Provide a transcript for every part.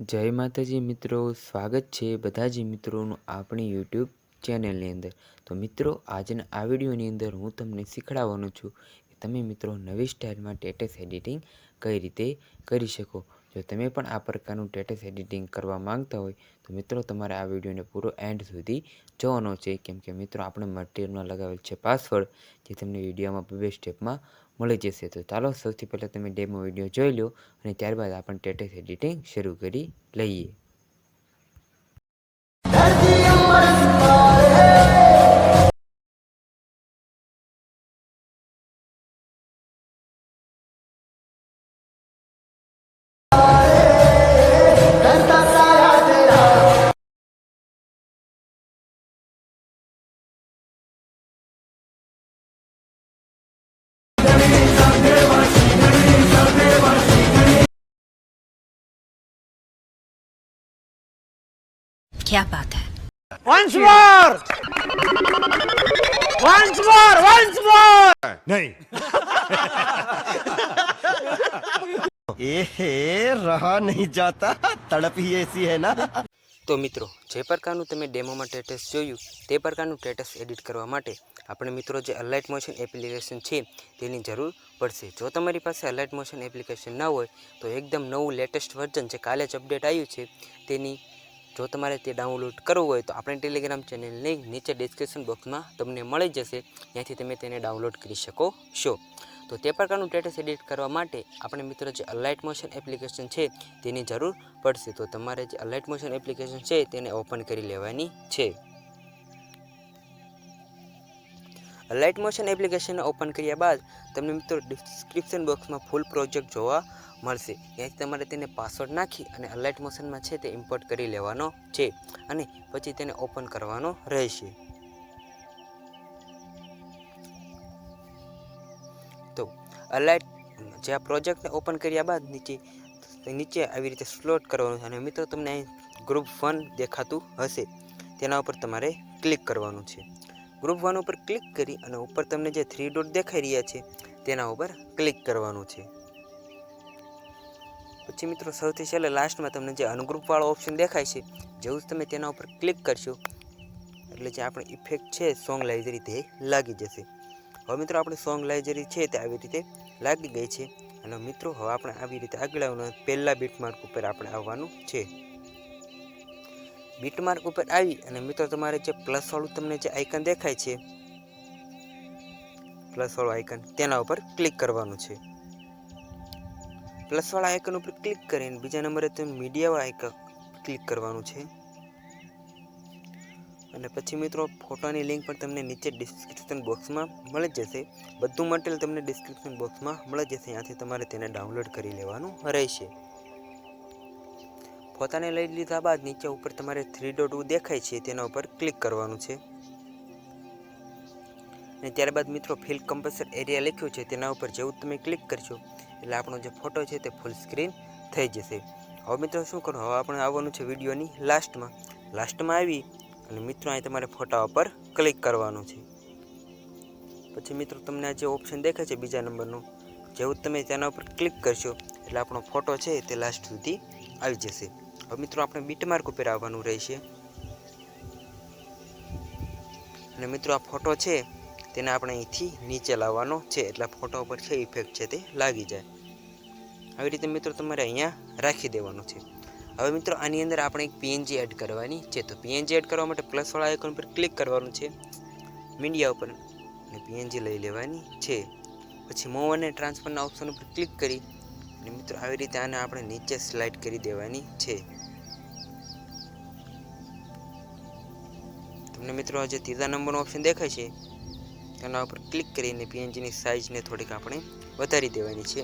જય માતાજી મિત્રો, સ્વાગત છે બધા જ મિત્રોનું આપણી યુટ્યુબ ચેનલની અંદર। તો મિત્રો, આજના આ વિડીયોની અંદર હું તમને શીખવાડવાનો છું કે તમે મિત્રો નવી સ્ટાઇલમાં સ્ટેટસ એડિટિંગ કઈ રીતે કરી શકો। જો તમે પણ આ પ્રકારનું સ્ટેટસ એડિટિંગ કરવા માંગતા હોય તો મિત્રો તમારે આ વિડીયોને પૂરો એન્ડ સુધી જોવાનો છે, કેમ કે મિત્રો આપણે મટીરિયલમાં લગાવેલ છે પાસવર્ડ, જે તમને વિડીયોમાં બે સ્ટેપમાં મળી જશે। તો ચાલો સૌથી પહેલાં તમે ડેમો વિડીયો જોઈ લો અને ત્યારબાદ આપણે સ્ટેટસ એડિટિંગ શરૂ કરી લઈએ। क्या बात है। Once more! Once more! Once more! नहीं। ए रहा नहीं जाता, तड़प ही ऐसी है ना। તો મિત્રો, જે પ્રકારનું તમે ડેમોમાં સ્ટેટસ જોયું તે પ્રકારનું સ્ટેટસ એડિટ કરવા માટે આપણે મિત્રો જે અલાઇટ મોશન એપ્લિકેશન છે તેની જરૂર પડશે। જો તમારી પાસે અલાઇટ મોશન એપ્લિકેશન ન હોય તો એકદમ નવું લેટેસ્ટ વર્ઝન જે કાલે જ અપડેટ આવ્યું છે તેની જો તમારે તે ડાઉનલોડ કરવું હોય તો આપણે ટેલિગ્રામ ચેનલ લિંક નીચે ડિસ્ક્રિપ્શન બોક્સમાં તમને મળી જશે, ત્યાંથી તમે તેને ડાઉનલોડ કરી શકો છો। તો તે પ્રકારનું સ્ટેટસ એડિટ કરવા માટે આપણે મિત્રો જે અલાઇટ મોશન એપ્લિકેશન છે તેની જરૂર પડશે। તો તમારે જે અલાઇટ મોશન એપ્લિકેશન છે તેને ઓપન કરી લેવાની છે। અલાઇટ મોશન એપ્લિકેશન ઓપન કર્યા બાદ તમને મિત્રો ડિસ્ક્રિપ્શન બોક્સમાં ફૂલ પ્રોજેક્ટ જોવા મળશે, ત્યાંથી તમારે તેને પાસવર્ડ નાખી અને અલાઇટ મોશનમાં છે તે ઇમ્પોર્ટ કરી લેવાનો છે અને પછી તેને ઓપન કરવાનો રહેશે। તો અલાઇટ જે આ પ્રોજેક્ટને ઓપન કર્યા બાદ નીચે આવી રીતે સ્લોટ કરવાનું છે અને મિત્રો તમને અહીં ગ્રુપ 1 દેખાતું હશે, તેના ઉપર તમારે ક્લિક કરવાનું છે। ગ્રુપ 1 ઉપર ક્લિક કરી અને ઉપર તમને જે 3 ડોટ દેખાઈ રહ્યા છે તેના ઉપર ક્લિક કરવાનું છે। પછી મિત્રો સૌથી છેલ્લે લાસ્ટમાં તમને જે અનગ્રુપ વાળો ઓપ્શન દેખાય છે, જેવું જ તમે તેના ઉપર ક્લિક કરશો એટલે જે આપણી ઇફેક્ટ છે સોંગ લાઇબ્રેરી તે લાગી જશે। હવે મિત્રો આપણી સોંગ લાઇબ્રેરી છે તે આવી રીતે લાગી ગઈ છે અને મિત્રો હવે આપણે આવી રીતે આગળ આવવાનું, પહેલા બીટમાર્ક ઉપર આપણે આવવાનું છે। બીટમાર્ક ઉપર આવી અને મિત્રો તમારે જે પ્લસ વાળું તમને જે આઇકન દેખાય છે, પ્લસ વાળું આઇકન તેના ઉપર ક્લિક કરવાનું છે। પ્લસ વાળા આઇકન ઉપર ક્લિક કરીને બીજા નંબરે તમે મીડિયા વાળા આઇકન ક્લિક કરવાનું છે અને પછી મિત્રો ફોટોની લિંક પણ તમને નીચે ડિસ્ક્રિપ્શન બોક્સમાં મળી જશે। બધું મટીરિયલ તમને ડિસ્ક્રિપ્શન બોક્સમાં મળી જશે, ત્યાંથી તમારે તેને ડાઉનલોડ કરી લેવાનું રહેશે। ફોટાને લઈ લીધા બાદ નીચે ઉપર તમારે 3 ડોટ દેખાય છે તેના ઉપર ક્લિક કરવાનું છે અને ત્યારબાદ મિત્રો ફિલ કમ્પોઝર એરિયા લખ્યું છે તેના ઉપર જેવું તમે ક્લિક કરશો એટલે આપણો જે ફોટો છે તે ફૂલ સ્ક્રીન થઈ જશે। હવે મિત્રો શું કરો, હવે આપણે આવવાનું છે વિડીયોની લાસ્ટમાં આવી અને મિત્રો અહીં તમારે ફોટા ઉપર ક્લિક કરવાનું છે। પછી મિત્રો તમને આ જે ઓપ્શન દેખાય છે બીજા નંબરનો, જેવું તમે તેના ઉપર ક્લિક કરશો એટલે આપણો ફોટો છે તે લાસ્ટ સુધી આવી જશે। હવે મિત્રો આપણે બીટમાર્ક ઉપર આવવાનું રહેશે અને મિત્રો આ ફોટો છે તેને આપણે અહીંથી નીચે લાવવાનો છે એટલે ફોટો ઉપર છે ઇફેક્ટ છે તે લાગી જાય। આવી રીતે મિત્રો તમારે અહીંયા રાખી દેવાનું છે। હવે મિત્રો આની અંદર આપણે એક પીએનજી એડ કરવાની છે, તો પીએનજી એડ કરવા માટે પ્લસ વાળા આઇકન પર ક્લિક કરવાનું છે મીડિયા ઉપર અને પીએનજી લઈ લેવાની છે। પછી મૂવ અને ટ્રાન્સફરના ઓપ્શન ઉપર ક્લિક કરી અને મિત્રો આવી રીતે આને આપણે નીચે સ્લાઇડ કરી દેવાની છે। તમને મિત્રો આ જે ત્રીજા નંબરનો ઓપ્શન દેખાય છે તેના ઉપર ક્લિક કરીને પીએનજીની સાઇઝને થોડીક આપણે વધારી દેવાની છે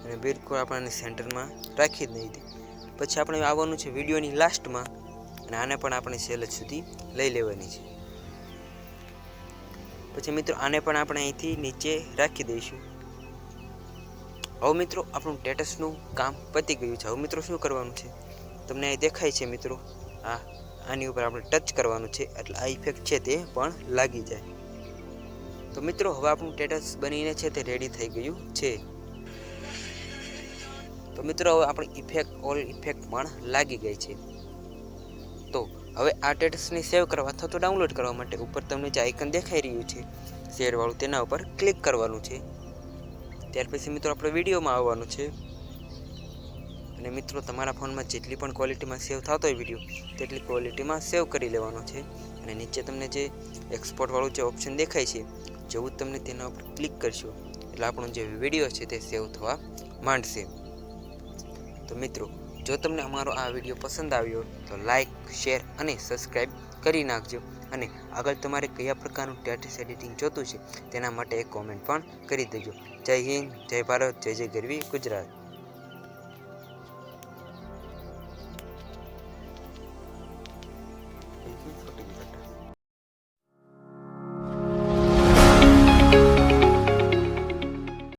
અને બિલકુલ આપણને સેન્ટરમાં રાખી જ નહીં દે। પછી આપણે આવવાનું છે વિડીયોની લાસ્ટમાં અને આને પણ આપણે છેલ્લે સુધી લઈ લેવાની છે। પછી મિત્રો આને પણ આપણે અહીંથી નીચે રાખી દઈશું। હવે મિત્રો આપણું સ્ટેટસનું કામ પતી ગયું છે। હવે મિત્રો શું કરવાનું છે, તમને અહીં દેખાય છે મિત્રો, આની ઉપર આપણે ટચ કરવાનું છે એટલે આ ઇફેક્ટ છે તે પણ લાગી જાય। તો મિત્રો હવે આપણું સ્ટેટસ બનીને છે તે રેડી થઈ ગયું છે। તો મિત્રો હવે આપણી ઓલ ઇફેક્ટ પણ લાગી ગઈ છે. તો હવે આ સ્ટેટસને સેવ કરવા અથવા તો ડાઉનલોડ કરવા માટે ઉપર તમને જે આઇકન દેખાઈ રહ્યું છે શેરવાળું, તેના ઉપર ક્લિક કરવાનું છે. ત્યાર પછી મિત્રો આપણે વિડીયોમાં આવવાનું છે અને મિત્રો તમારા ફોનમાં જેટલી પણ ક્વોલિટીમાં સેવ થતો હોય વિડીયો તેટલી ક્વોલિટીમાં સેવ કરી લેવાનો છે. અને નીચે તમને જે એક્સપોર્ટવાળું જે ઓપ્શન દેખાય છે, જેવું જ તમને તેના ઉપર ક્લિક કરશો એટલે આપણો જે વિડીયો છે તે સેવ થવા માંડશે. તો મિત્રો જો તમને અમારો આ વિડીયો પસંદ આવ્યો તો લાઇક, શેર અને સબસ્ક્રાઈબ કરી નાખજો. અને આગળ તમારે કયા પ્રકારનું સ્ટેટસ એડિટિંગ જોતું છે તેના માટે એક કોમેન્ટ પણ કરી દેજો. જય હિન્દ, જય ભારત, જય જય ગરવી ગુજરાત.